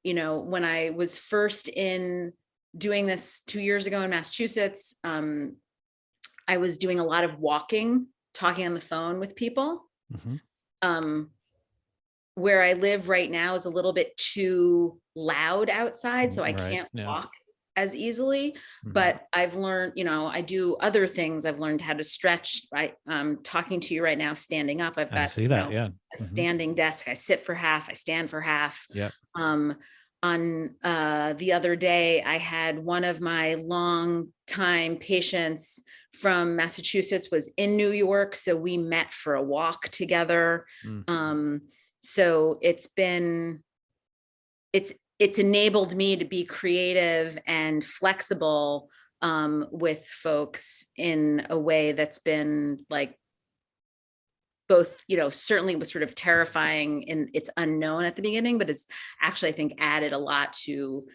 I was first in doing this 2 years ago in Massachusetts, I was doing a lot of walking, talking on the phone with people. Where I live right now is a little bit too loud outside, so I can't walk as easily. But I've learned, I do other things. I've learned how to stretch by talking to you right now, standing up. I've got a standing desk. I sit for half, I stand for half. On the other day, I had one of my long time patients from Massachusetts was in New York. So we met for a walk together. So it's enabled me to be creative and flexible with folks in a way that's been like both, certainly was sort of terrifying in its unknown at the beginning, but it's actually, I think, added a lot to,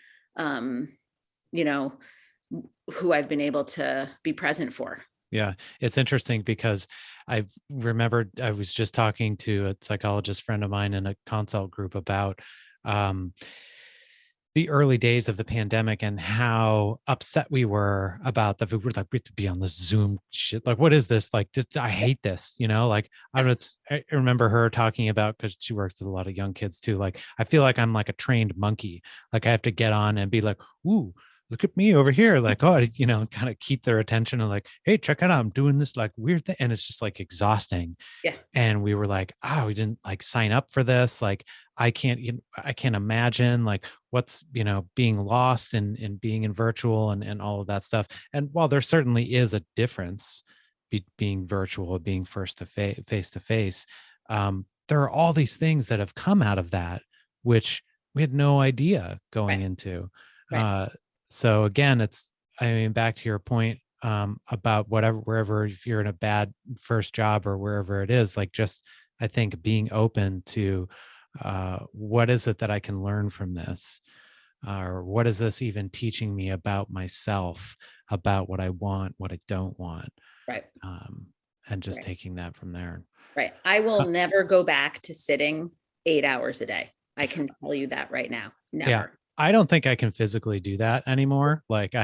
who I've been able to be present for. Yeah. It's interesting because I remembered I was just talking to a psychologist friend of mine in a consult group about the early days of the pandemic and how upset we were about we were like, we have to be on this Zoom shit. Like, what is this? Like, I hate this, like, I remember her talking about, cause she works with a lot of young kids too. Like, I feel like I'm like a trained monkey. Like I have to get on and be like, ooh, look at me over here. Like, oh, kind of keep their attention and like, hey, check it out. I'm doing this like weird thing. And it's just like exhausting. Yeah. And we were like, we didn't like sign up for this. Like, I can't imagine like what's, being lost in being in virtual and all of that stuff. And while there certainly is a difference being virtual, being face to face, there are all these things that have come out of that, which we had no idea going into. So again, back to your point about wherever, if you're in a bad first job or wherever it is, like just, I think being open to what is it that I can learn from this? Or what is this even teaching me about myself, about what I want, what I don't want? Right. And just taking that from there. Right. I will never go back to sitting 8 hours a day. I can tell you that right now. Never. Yeah. I don't think I can physically do that anymore. Like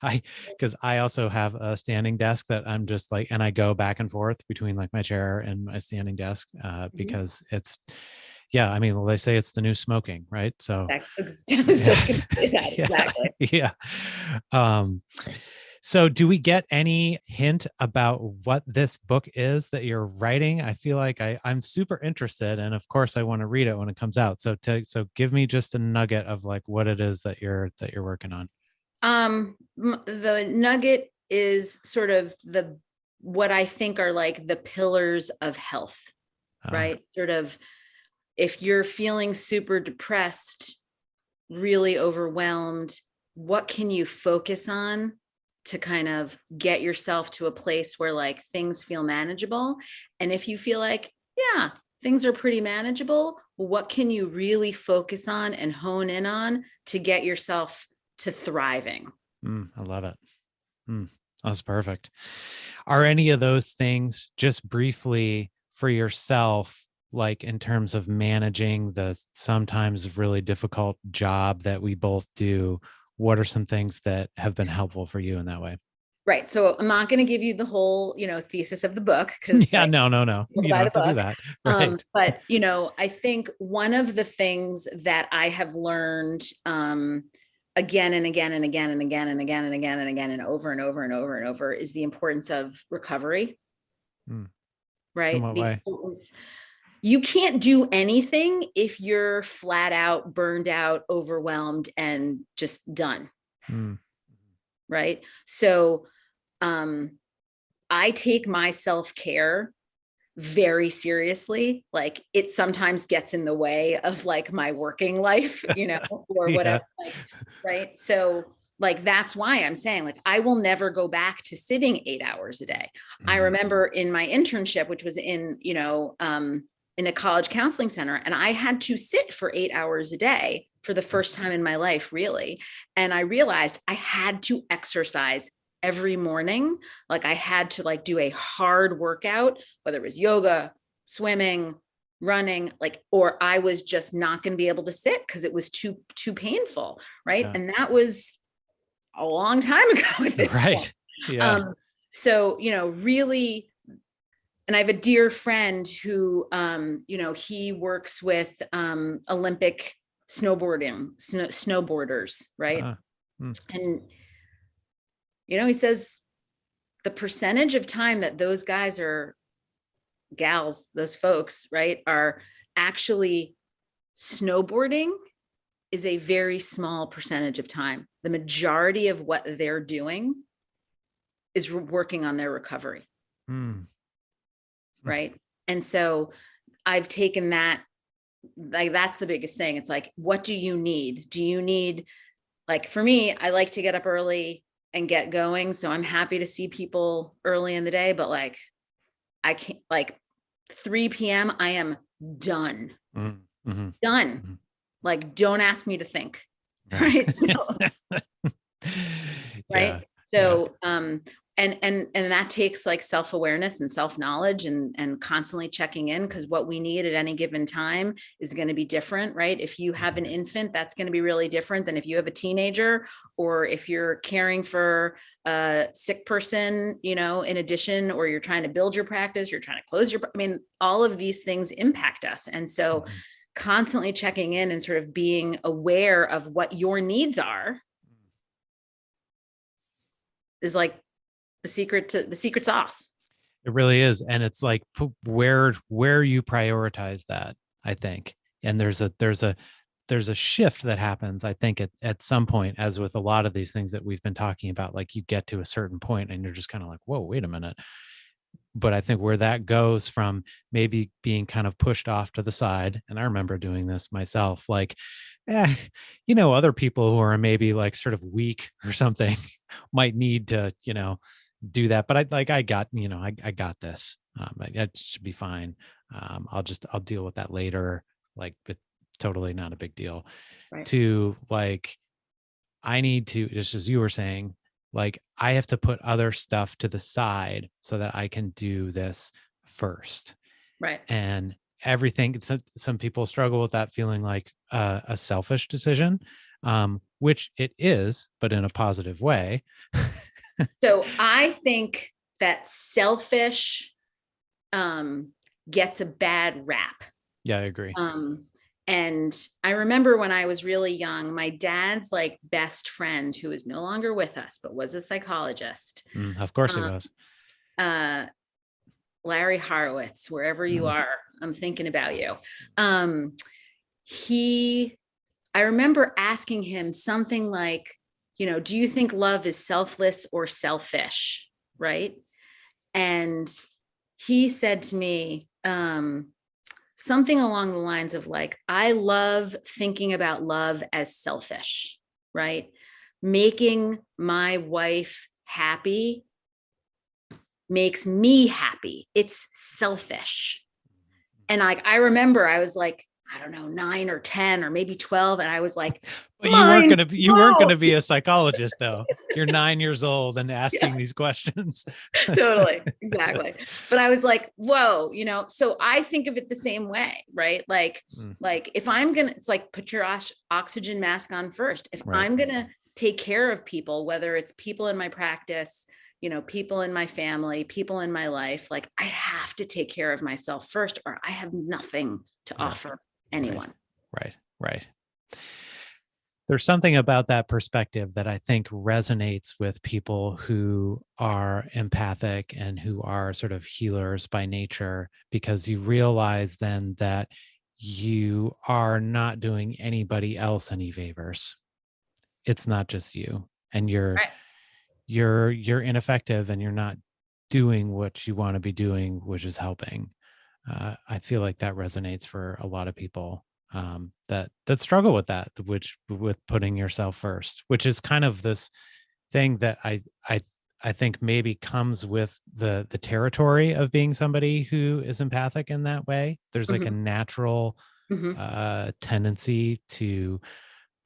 because I also have a standing desk that I'm just like, and I go back and forth between like my chair and my standing desk because it's, well, they say it's the new smoking, right? So I was just going to say that. Exactly. Yeah. So do we get any hint about what this book is that you're writing? I feel like I'm super interested. And of course I want to read it when it comes out. So give me just a nugget of like what it is that you're working on. The nugget is sort of what I think are like the pillars of health, right? Sort of, if you're feeling super depressed, really overwhelmed, what can you focus on to kind of get yourself to a place where like things feel manageable? And if you feel like, things are pretty manageable, what can you really focus on and hone in on to get yourself to thriving? I love it. That's perfect. Are any of those things, just briefly for yourself, like in terms of managing the sometimes really difficult job that we both do, what are some things that have been helpful for you in that way? Right. So I'm not going to give you the whole, thesis of the book because Yeah, no. You don't by have the to do book. that. Right. But, I think one of the things that I have learned again and again and again and again and again and again and again and over and over and over and over is the importance of recovery. Right. In what way? You can't do anything if you're flat out, burned out, overwhelmed, and just done. Right. So I take my self-care very seriously. Like it sometimes gets in the way of like my working life, or whatever. Like, right. So like, that's why I'm saying like, I will never go back to sitting 8 hours a day. I remember in my internship, which was in a college counseling center, and I had to sit for 8 hours a day for the first time in my life, really. And I realized I had to exercise every morning. Like I had to like do a hard workout, whether it was yoga, swimming, running, like, or I was just not going to be able to sit because it was too painful. Right. Yeah. And that was a long time ago. Right. Yeah. So, really, and I have a dear friend who, he works with Olympic snowboarders, right? And, he says the percentage of time that those guys or gals, those folks, right, are actually snowboarding is a very small percentage of time. The majority of what they're doing is working on their recovery. Right. And so I've taken that, like, that's the biggest thing. It's like, what do you need? Do you need, like, for me, I like to get up early and get going. So I'm happy to see people early in the day, but like, I can't, like 3 p.m. I am done, done. Like, don't ask me to think. Right. So, right. So, and that takes like self-awareness and self-knowledge and constantly checking in, because what we need at any given time is going to be different, right? If you have an infant, that's going to be really different than if you have a teenager, or if you're caring for a sick person, in addition, or you're trying to build your practice, you're trying to close your, all of these things impact us. And so constantly checking in and sort of being aware of what your needs are is like the secret sauce. It really is. And it's like where you prioritize that, I think. And there's a shift that happens, I think, at some point, as with a lot of these things that we've been talking about, like you get to a certain point and you're just kind of like, whoa, wait a minute. But I think where that goes from maybe being kind of pushed off to the side, and I remember doing this myself, like, other people who are maybe like sort of weak or something might need to, do that. But I got this. It should be fine. I'll deal with that later. Like, it's totally not a big deal. Right. To like, I need to, just as you were saying, like, I have to put other stuff to the side so that I can do this first. Right. And everything, some people struggle with that feeling like a selfish decision, which it is, but in a positive way. So I think that selfish gets a bad rap. Yeah, I agree. And I remember when I was really young, my dad's like best friend, who is no longer with us, but was a psychologist. Of course he was. Larry Horowitz, wherever you are, I'm thinking about you. I remember asking him something like, do you think love is selfless or selfish? Right. And he said to me, something along the lines of like, I love thinking about love as selfish, right? Making my wife happy makes me happy. It's selfish. And I remember I was like, I don't know, 9 or 10 or maybe 12. And I was like, but you weren't going to be a psychologist though. You're 9 years old and asking these questions. Totally. Exactly. But I was like, whoa, so I think of it the same way, right? Like if I'm going to, it's like, put your oxygen mask on first. If I'm going to take care of people, whether it's people in my practice, people in my family, people in my life, like I have to take care of myself first, or I have nothing to offer anyone. Right. There's something about that perspective that I think resonates with people who are empathic and who are sort of healers by nature, because you realize then that you are not doing anybody else any favors. It's not just you, and you're ineffective, and you're not doing what you want to be doing, which is helping. I feel like that resonates for a lot of people that struggle with that, with putting yourself first, which is kind of this thing that I think maybe comes with the territory of being somebody who is empathic in that way. There's like a natural tendency to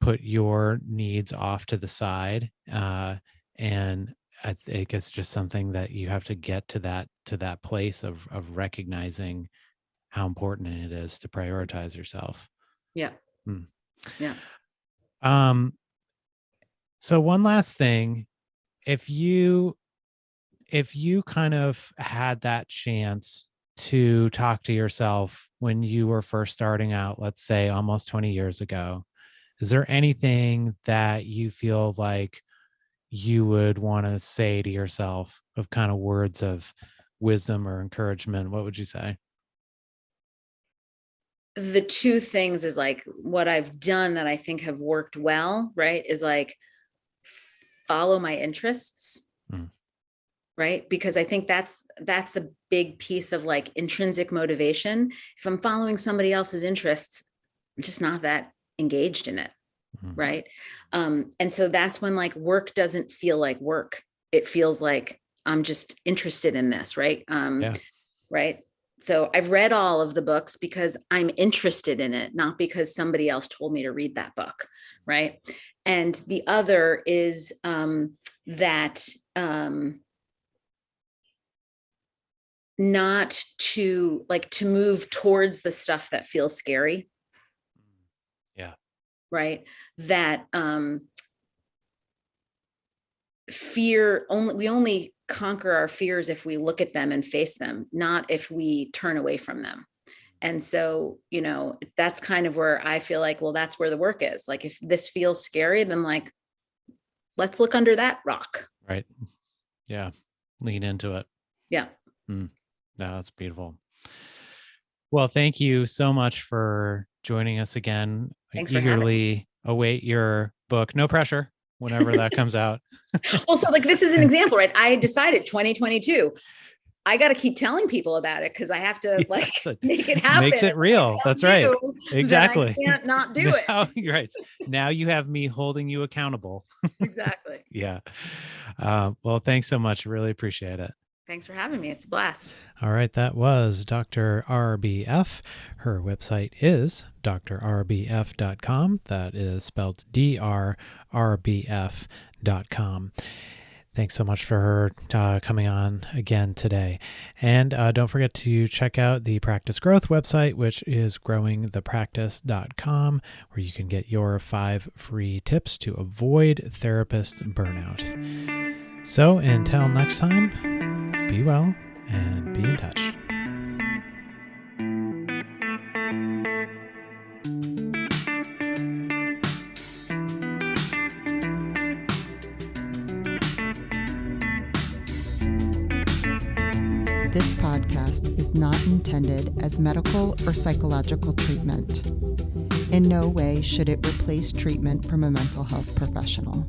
put your needs off to the side, and I think it's just something that you have to get to that place of recognizing how important it is to prioritize yourself. Yeah. Yeah. So one last thing, if you kind of had that chance to talk to yourself when you were first starting out, let's say almost 20 years ago, is there anything that you feel like you would want to say to yourself of kind of words of wisdom or encouragement? What would you say? The two things is like what I've done that I think have worked well, right, is like follow my interests. Right? Because I think that's a big piece of like intrinsic motivation. If I'm following somebody else's interests, I'm just not that engaged in it. Right. And so that's when like work doesn't feel like work. It feels like I'm just interested in this. Right. Right. So I've read all of the books because I'm interested in it, not because somebody else told me to read that book. Right. And the other is that not to move towards the stuff that feels scary. Right. That fear we only conquer our fears if we look at them and face them, not if we turn away from them. And so, that's kind of where I feel like, well, that's where the work is. Like, if this feels scary, then like, let's look under that rock. Right. Yeah. Lean into it. Yeah. No, that's beautiful. Well, thank you so much for joining us again. Thanks I eagerly await your book. No pressure, whenever that comes out. Well, so like, this is an example, right? I decided 2022, I got to keep telling people about it because I have to make it happen. Makes it real. That's right. Exactly. I can't not do it. Right. Now you have me holding you accountable. Exactly. Yeah. Well, thanks so much. Really appreciate it. Thanks for having me. It's a blast. All right. That was Dr. RBF. Her website is drbf.com. That is spelled DRRBF.com. Thanks so much for her coming on again today. And don't forget to check out the Practice Growth website, which is growingthepractice.com, where you can get your 5 free tips to avoid therapist burnout. So until next time, be well and be in touch. This podcast is not intended as medical or psychological treatment. In no way should it replace treatment from a mental health professional.